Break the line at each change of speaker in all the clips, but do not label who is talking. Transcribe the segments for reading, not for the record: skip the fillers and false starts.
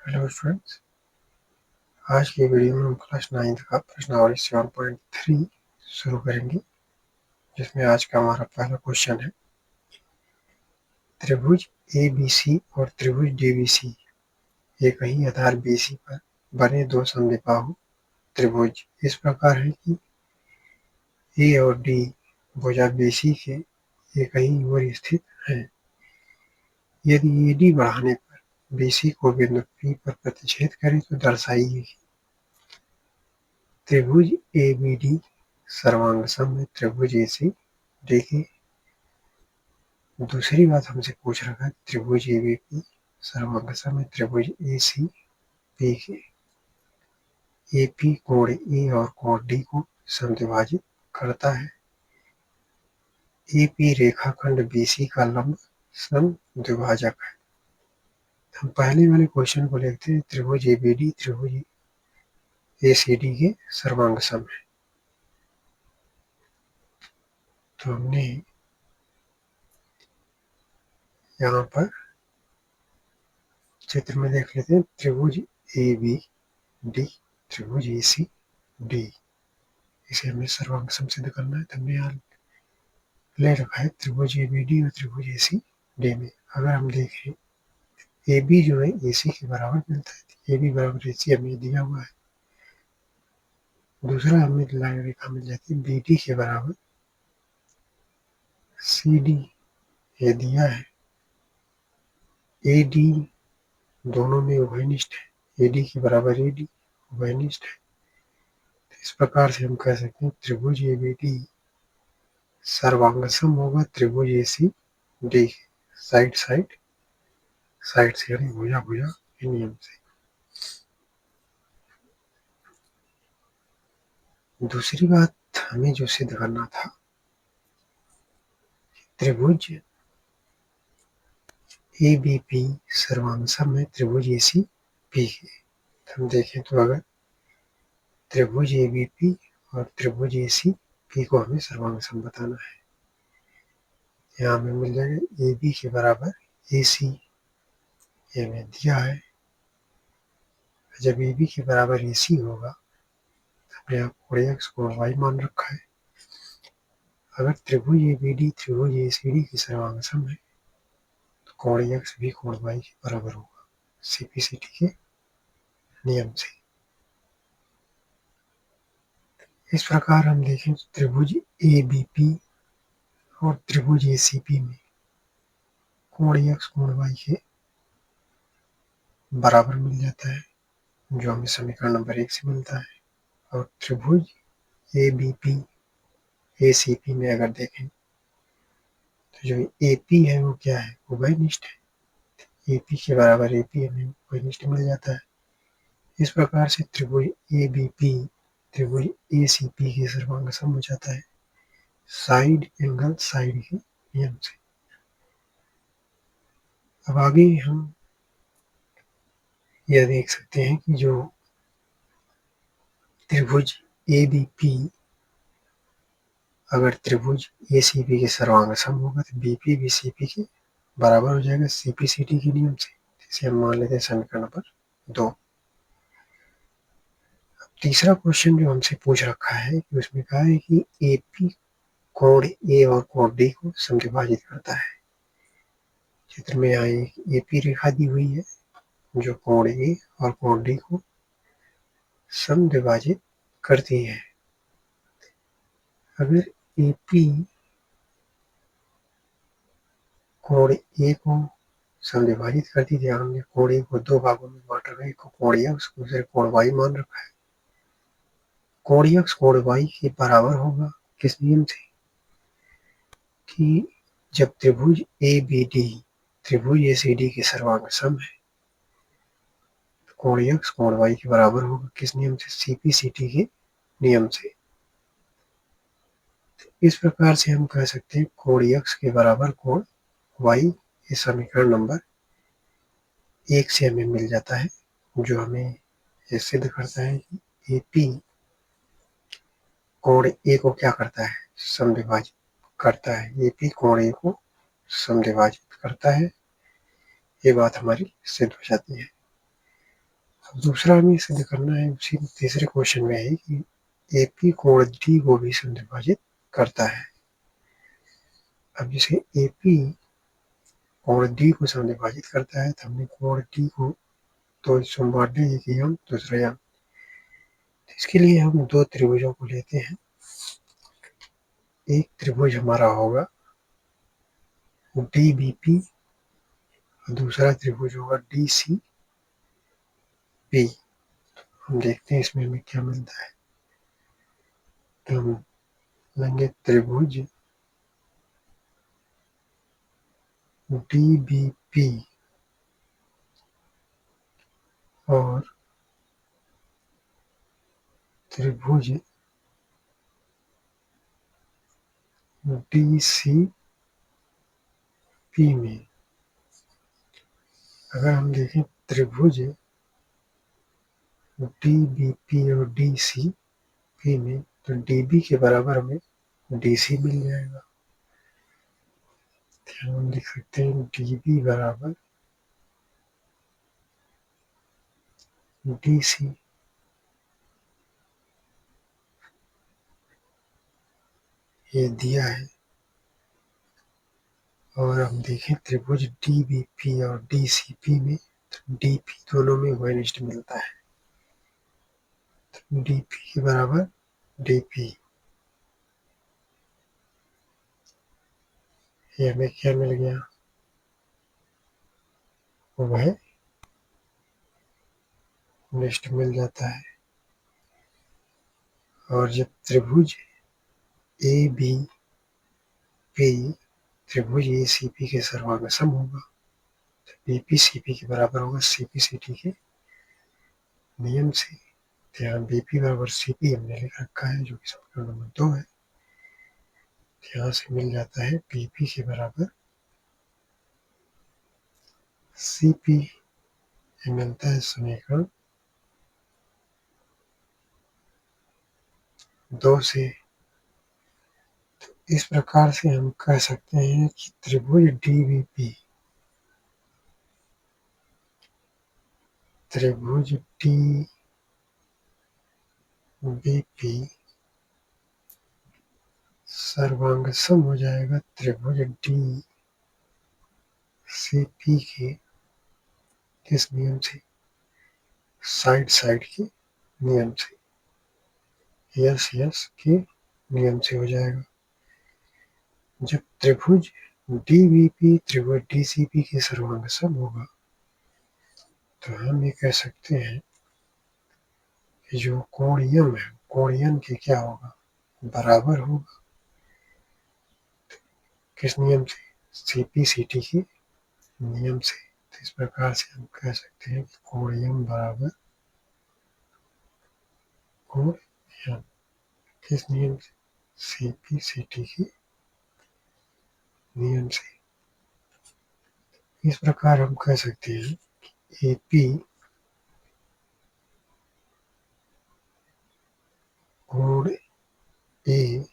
Hello students, आज की video में हम क्लास 9th का प्रश्नावली 7.3 शुरू करेंगे, जिसमें आज का हमारा पहला क्वेश्चन है। त्रिभुज ABC और त्रिभुज DBC एक ही आधार BC पर बने दो समद्विबाहु त्रिभुज इस प्रकार है कि A और D भुजा BC के एक ही ओर स्थित हैं। यदि AD बढ़ाने पर BC को बिंदु P पर प्रतिच्छेद करे तो दर्शाइए कि त्रिभुज ABD सर्वांगसम है त्रिभुज ACD के। दूसरी बात हमसे पूछ रखा है त्रिभुज ABP सर्वांगसम है त्रिभुज ACP के। AP कोण A और कोण D को समद्विभाजित करता है। AP रेखाखंड BC का लंब समद्विभाजक है। हम पहले वाले क्वेश्चन को लिखते हैं, त्रिभुज ABD त्रिभुज ACD के सर्वांगसम है। तो हमने यहाँ पर चित्र में देख लेते हैं, त्रिभुज ABD त्रिभुज ACD, इसे हमें सर्वांगसम सिद्ध करना है। तो हमने यहाँ ले रखा है त्रिभुज ABD और त्रिभुज ACD में। अगर हम देखें AB जो है AC के बराबर मिलता है, AB बराबर AC हमें दिया हुआ है। दूसरा हमें लाइन रेखा मिल जाती है BD के बराबर CD, ये दिया है। AD दोनों में उभयनिष्ठ है, AD के बराबर AD उभयनिष्ठ है। तो इस प्रकार से हम कह सकते हैं त्रिभुज ABD सर्वांगसम होगा त्रिभुज ACD साइड से यानी भुजा के नियम से। दूसरी बात हमें जो सिद्ध करना था, त्रिभुज ABP सर्वांगसम है त्रिभुज ACP के। हम देखें तो अगर त्रिभुज ABP और त्रिभुज ACP को हमें सर्वांगसम बताना है, यहाँ हमें मिल जाएगा AB के बराबर AC, ये हमें दिया है। जब AB के बराबर AC होगा, हमने यहाँ कोण X कोण Y मान रखा है। अगर त्रिभुज ABD त्रिभुज ACD की सर्वांगसम है तो कोण X भी कोण Y के बराबर होगा CPCT के नियम से। इस प्रकार हम देखें तो त्रिभुज ABP और त्रिभुज ACP में कोण X कोण Y के बराबर मिल जाता है, जो हमें समीकरण नंबर 1 से मिलता है। और त्रिभुज ABP ACP में अगर देखें तो जो AP है वो क्या है, उभयनिष्ठ है। AP के बराबर AP हमें उभयनिष्ठ मिल जाता है। इस प्रकार से त्रिभुज ABP त्रिभुज ACP के सर्वांगसम हो जाता है साइड एंगल साइड के नियम से। अब आगे हम यह देख सकते हैं कि जो त्रिभुज ABP अगर त्रिभुज ACP के सर्वांगसम होगा तो BP भी CP के बराबर हो जाएगा CPCT के नियम से। इसे हम मान लेते हैं समीकरण नंबर 2। तीसरा क्वेश्चन जो हमसे पूछ रखा है कि उसमें कहा है कि AP कोण A और कोण D को समद्विभाजित करता है। चित्र में यहाँ एक AP रेखा दी हुई है जो कोण A और कोण D को समद्विभाजित करती है। अगर AP कोण A को समद्विभाजित करती है, हमने कोण A को दो भागों में बांट रखा है, एक को कोण X दूसरे कोण Y मान रखा है। कोण X कोण Y के बराबर होगा किस नियम से, कि जब त्रिभुज ABD त्रिभुज ACD के सर्वांगसम है तो कोण X कोण Y के बराबर होगा किस नियम से, CPCT के नियम से। इस प्रकार से हम कह सकते हैं कोण X के बराबर कोण Y, ये समीकरण नंबर 1 से हमें मिल जाता है, जो हमें ये सिद्ध करता है कि AP कोण A को क्या करता है, समद्विभाजित करता है। AP कोण A को समद्विभाजित करता है, ये बात हमारी सिद्ध हो जाती है। अब दूसरा हमें सिद्ध करना है उसी तीसरे क्वेश्चन में है कि एपी कोण डी को भी समद्विभाजित करता है। अब जैसे एपी कोण डी को समद्विभाजित करता है तो हमने कोण डी को तो समबाहु एक यम दूसरा यम, इसके लिए हम दो त्रिभुजों को लेते हैं। एक त्रिभुज हमारा होगा DBP और दूसरा त्रिभुज होगा DCP। हम देखते हैं इसमें हमें क्या मिलता है। तो हम लेंगे त्रिभुज DBP और त्रिभुज DCP में अगर हम देखें त्रिभुज DBP और DCP में तो DB के बराबर हमें DC मिल जाएगा। तो हम लिख सकते हैं DB बराबर DC। ये दिया है। और हम देखें त्रिभुज DBP और DCP में तो DP दोनों में घनिष्ठ मिलता है, तो DP के बराबर DP। ये हमें क्या मिल गया, वह घनिष्ठ मिल जाता है। और जब त्रिभुज ABP त्रिभुज ACP के सर्वांग सम होगा तो BP CP के बराबर होगा CP CT के नियम से। तो यहाँ BP बराबर CP हमने लिख रखा है जो कि समीकरण नंबर 2 है। यहाँ से मिल जाता है BP के बराबर CP। मिलता है समीकरण 2 से। तो इस प्रकार से हम कह सकते हैं कि त्रिभुज DBP सर्वांग सम हो जाएगा त्रिभुज DCP के किस नियम से, साइड के नियम से, यस के नियम से हो जाएगा। जब त्रिभुज DBP त्रिभुज DCP के सर्वांग सम होगा तो हम ये कह सकते हैं कि जो कोण यम है कोण यम के क्या होगा, बराबर होगा किस नियम से, CP CT के नियम से। तो इस प्रकार से हम कह सकते हैं कि कोण यम बराबर कोण यम किस नियम से, CP CT के नियम से। इस प्रकार हम कह सकते हैं कि AP कोण A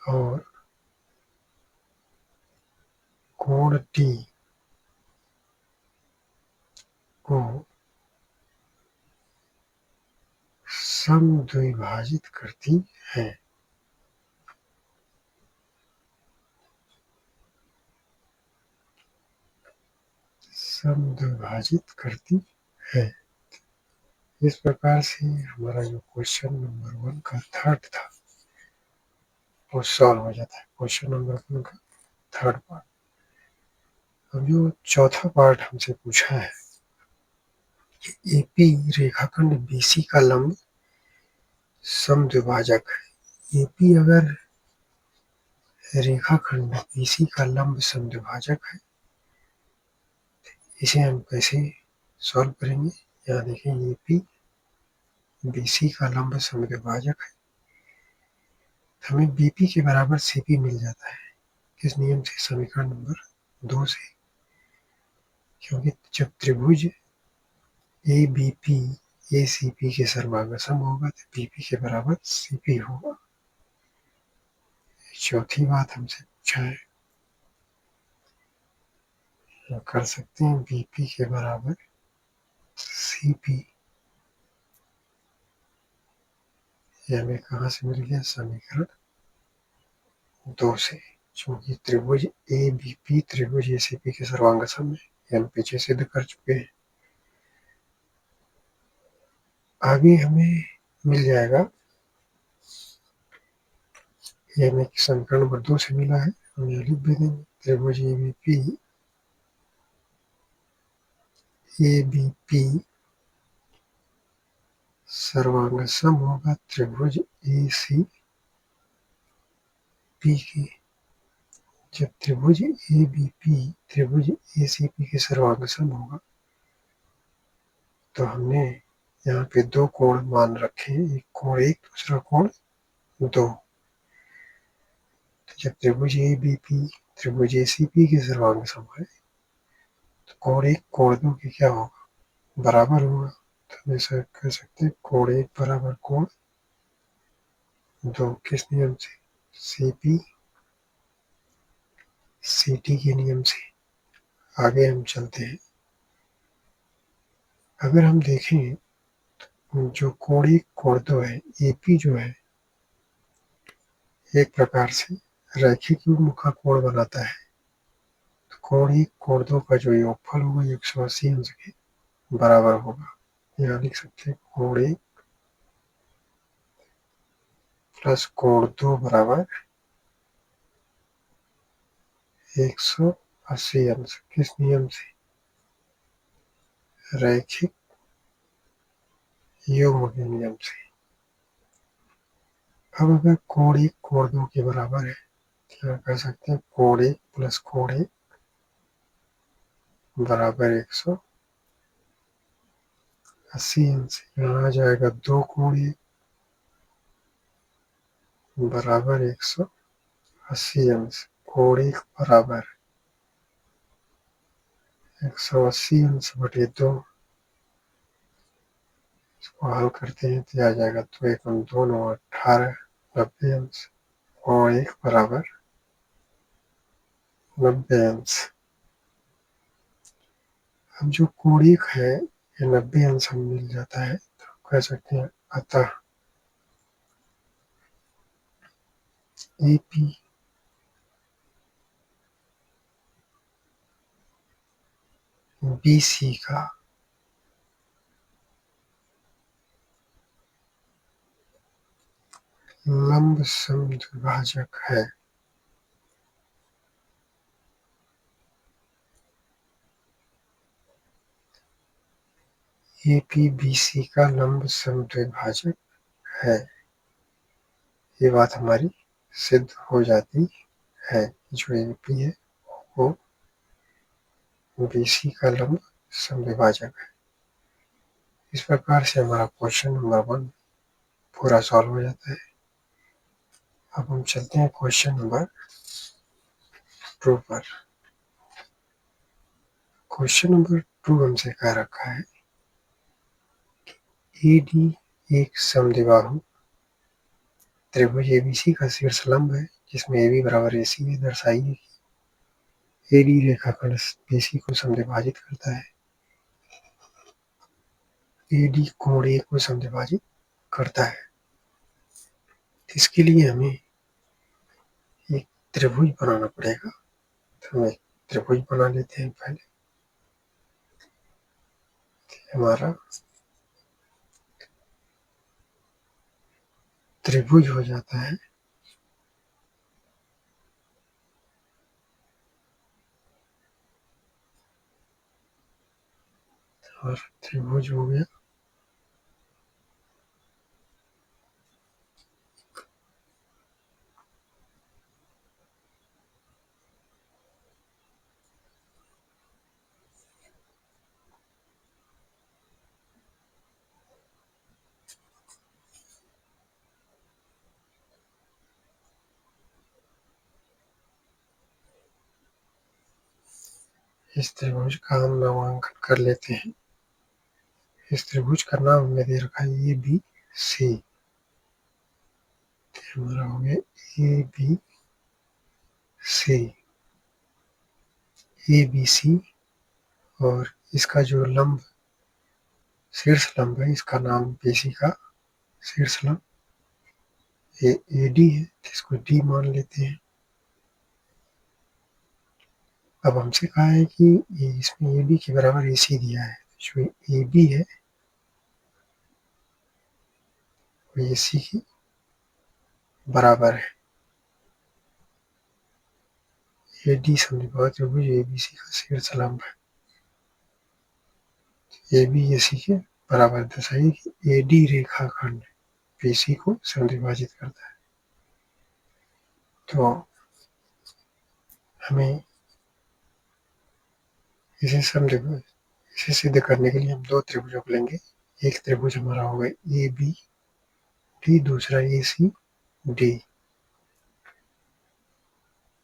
और कोण D को समद्विभाजित करती है। समद्विभाजित करती है। इस प्रकार से हमारा जो क्वेश्चन नंबर 1 का थर्ड था वो सॉल्व हो जाता है। क्वेश्चन नंबर 1 का थर्ड पार्ट। अब जो चौथा पार्ट हमसे पूछा है कि एपी रेखाखंड बीसी का लंब समद्विभाजक है। एपी अगर रेखाखंड बीसी का लंब समद्विभाजक है, इसे हम कैसे सॉल्व करेंगे। यहाँ देखें एपी बीसी का लंब समद्विभाजक है, हमें बीपी के बराबर सीपी मिल जाता है किस नियम से, समीकरण नंबर 2 से। क्योंकि जब त्रिभुज ABP ACP के सर्वांग सम होगा तो BP के बराबर CP होगा। चौथी बात हमसे पूछा है, कर सकते हैं BP के बराबर सी पी, ये हमें कहाँ से मिल गया? समीकरण 2 से, क्योंकि त्रिभुज ए बी पी त्रिभुज ए सी पी के सर्वांग सम है, हम पीछे सिद्ध कर चुके हैं। आगे हमें मिल जाएगा, ये हमें समीकरण नंबर 2 से मिला है, हम यह लिख भी देंगे। त्रिभुज ए बी पी सर्वांग सम होगा त्रिभुज ए सी पी के। जब त्रिभुज ए बी पी त्रिभुज ए सी पी के सर्वांग सम होगा, तो हमने यहाँ पे दो कोण मान रखे, एक कोण 1, दूसरा कोण 2। तो जब त्रिभुज ए बी पी त्रिभुज ए सी पी के सर्वांग सम है, तो कोण 1 कोण 2 के क्या होगा? बराबर होगा। तो हम ऐसा कह सकते हैं, कोण 1 बराबर कोण 2। किस नियम से? सी पी सी टी के नियम से। आगे हम चलते हैं। अगर हम देखें, जो कोण 1 कोण 2 है, ए पी जो है, एक प्रकार से रैखिक युग्म कोण बनाता है। तो कोण 1 कोण 2 का जो योगफल होगा 180 अंश के बराबर होगा। यहाँ लिख सकते हैं, कोण 1 प्लस कोण 2 बराबर 180 अंश। किस नियम से? रैखिक युग्म के नियम से। अब अगर कोण 1 कोण 2 के बराबर है, क्या कह सकते हैं? कोण 1 प्लस कोण 1 बराबर 180 अंश। यहाँ आ जाएगा 2 कोण 1 बराबर 180 अंश। कोण 1 बराबर 180 अंश बटे 2। इसको हल करते हैं तो आ जाएगा 2 एकम 2 9 18 90 अंश। कोण 1 बराबर 90 अंश। अब जो कोण 1 है, ये 90 अंश हमें मिल जाता है, तो कह सकते हैं अतः ए पी बी सी का लंब समद्विभाजक है। ए पी बी सी का लंब समद्विभाजक है। ये बात हमारी सिद्ध हो जाती है। जो ए पी है वो बी सी का लंब समद्विभाजक है। इस प्रकार से हमारा क्वेश्चन नंबर 1 पूरा सॉल्व हो जाता है। अब हम चलते हैं क्वेश्चन नंबर 2 पर। क्वेश्चन नंबर 2 हमसे कह रखा है, ए डी एक समद्विबाहु त्रिभुज एबीसी का शीर्ष लंब है, जिसमें ए बी बराबर ए सी है। दर्शाइए कि ए डी रेखाखंड बीसी को समद्विभाजित करता है। ए डी कोण ए को समद्विभाजित करता है। इसके लिए हमें एक त्रिभुज बनाना पड़ेगा। तो हम एक त्रिभुज बना लेते हैं पहले। हमारा त्रिभुज हो जाता है और त्रिभुज हो गया इस त्रिभुज का हम नामांकन कर लेते हैं। इस त्रिभुज का नाम हमने दे रखा है ए बी सी। हमारा हो गया A B C, A B C. और इसका जो लंब शीर्षलंब है, इसका नाम BC का शीर्षलंब। ये AD है, इसको D मान लेते हैं। अब हमसे कहा है कि इसमें AB के बराबर AC दिया है, जो AB है वो AC के बराबर है। AD समद्विबाहु त्रिभुज ABC का शीर्षलंब है। AB AC के बराबर दर्शाइए कि AD रेखाखंड BC को समद्विभाजित करता है। तो हमें इसे सिद्ध करने के लिए हम दो त्रिभुजों को लेंगे। एक त्रिभुज हमारा होगा ABD, दूसरा ACD।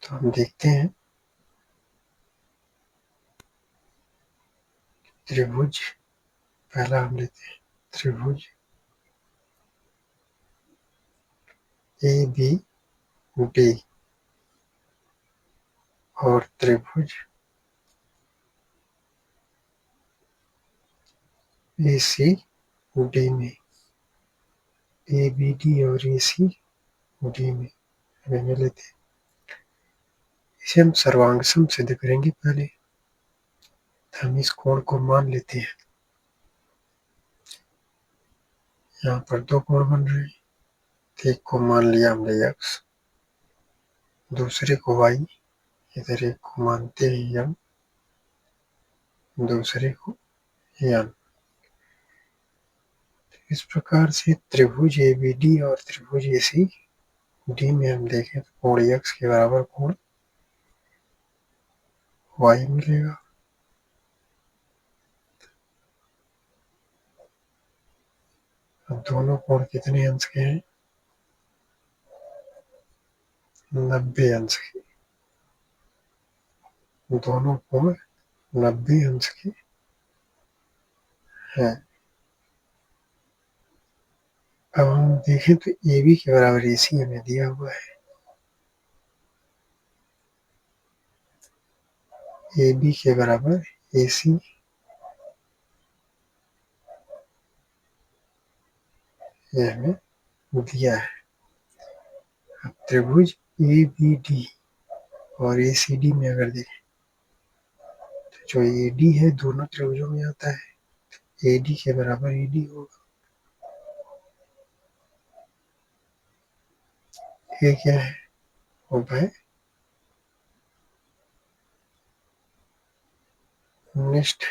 तो हम देखते हैं त्रिभुज, पहला हम लेते हैं त्रिभुज ABD और त्रिभुज ACD में, ABD और ACD में हमें लेते हैं। इसे हम सर्वांग सम सिद्ध करेंगे। पहले हम इस कोण को मान लेते हैं। यहाँ पर दो कोण बन रहे हैं। एक को मान लिया हमने x, दूसरे को y, इधर एक को मानते हैं m, दूसरे को n। इस प्रकार से त्रिभुज ABD और त्रिभुज ACD में हम देखें तो कोण x के बराबर कोण y मिलेगा। अब दोनों कोण कितने अंश के हैं? 90 अंश के। दोनों कोण 90 अंश के हैं। अब हम देखें तो AB के बराबर AC हमें दिया हुआ है। AB के बराबर AC ये हमें दिया है। अब त्रिभुज ABD और ACD में अगर देखें तो जो AD है दोनों त्रिभुजों में आता है। AD के बराबर AD होगा। ये क्या है? उभय निष्ठ।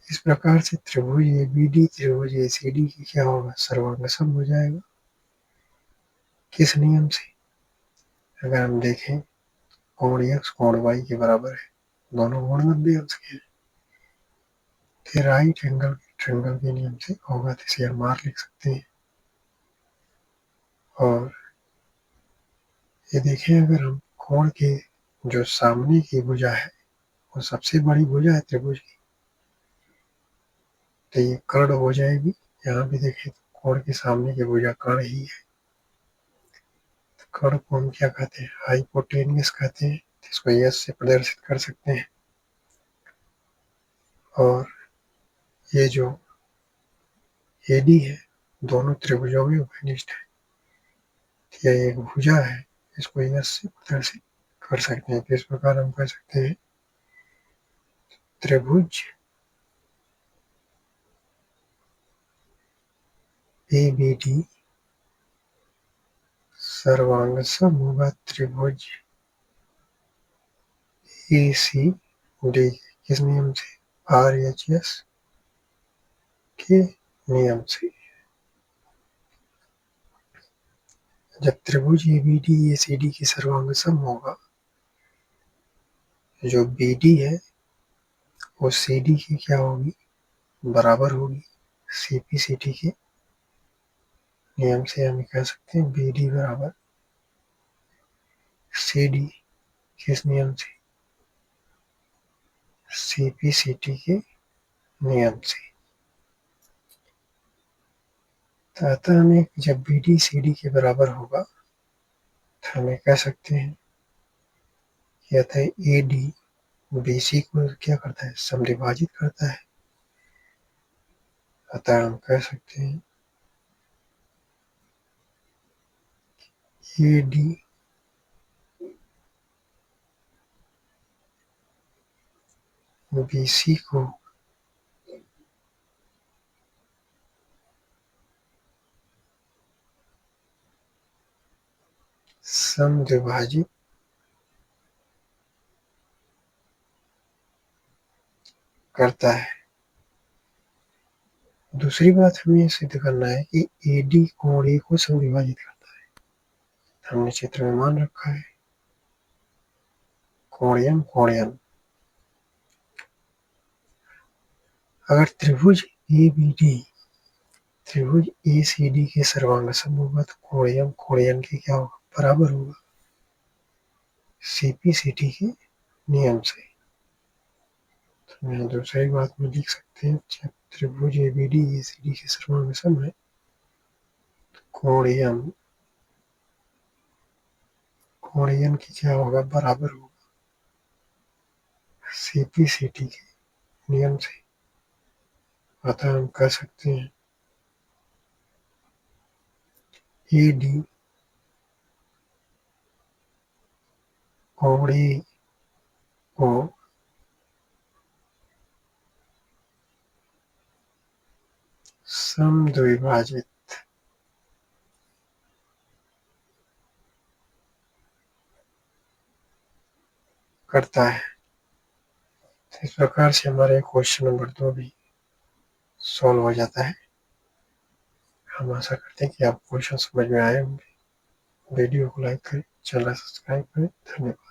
इस प्रकार से त्रिभुज ABD त्रिभुज ACD की क्या होगा? सर्वांग सम हो जाएगा। किस नियम से? अगर हम देखें कोण x कोण y के बराबर है, दोनों कोण 90 अंश के हैं, तो राइट एंगल ट्रायंगल के नियम से होगा, तो इसे हम R लिख सकते हैं। और ये देखें अगर हम कोण के जो सामने की भुजा है वो सबसे बड़ी भुजा है त्रिभुज की, तो ये कर्ण हो जाएगी। यहाँ भी देखें तो कोण के सामने की भुजा कर्ण ही है। तो कर्ण को हम क्या कहते हैं? हाइपोटेनियस कहते हैं। तो इसको यस से प्रदर्शित कर सकते हैं। और ये जो AD है दोनों त्रिभुजों में उभयनिष्ठ है। यह एक भुजा है, इसको यस से प्रदर्शित कर सकते हैं। तो इस प्रकार हम कह सकते हैं त्रिभुज ABD सर्वांग सम होगा त्रिभुज ACD। किस नियम से? RHS के नियम से। जब त्रिभुज ABD ACD की सर्वांग सम होगा, जो BD है वो CD की क्या होगी? बराबर होगी। CPCT के नियम से हम कह सकते हैं BD बराबर CD। किस नियम से? CPCT के नियम से। तो अतः हमें जब BD CD के बराबर होगा तो हमें कह सकते हैं कि अतः AD BC को क्या करता है, समद्विभाजित करता है। अतः हम कह सकते हैं AD BC को समद्विभाजित करता है। दूसरी बात हमें यह सिद्ध करना है कि AD कोण A को समद्विभाजित करता है। हमने चित्र में मान रखा है कोण M कोण N। अगर त्रिभुज ABD त्रिभुज ACD के सर्वांग सम होगा तो कोण M कोण N के क्या होगा, बराबर होगा CPCT के नियम से। तो यहाँ दूसरी बात में लिख सकते हैं, जब त्रिभुज ABD ACD के सर्वांग सम है तो कोण M कोण N की क्या होगा, बराबर होगा CPCT के नियम से। अतः हम कह सकते हैं AD कोण A को समद्विभाजित करता है। इस प्रकार से हमारे क्वेश्चन नंबर 2 भी सॉल्व हो जाता है। हम आशा करते हैं कि आपको क्वेश्चन समझ में आए होंगे। वीडियो को लाइक करें, चैनल सब्सक्राइब करें। धन्यवाद।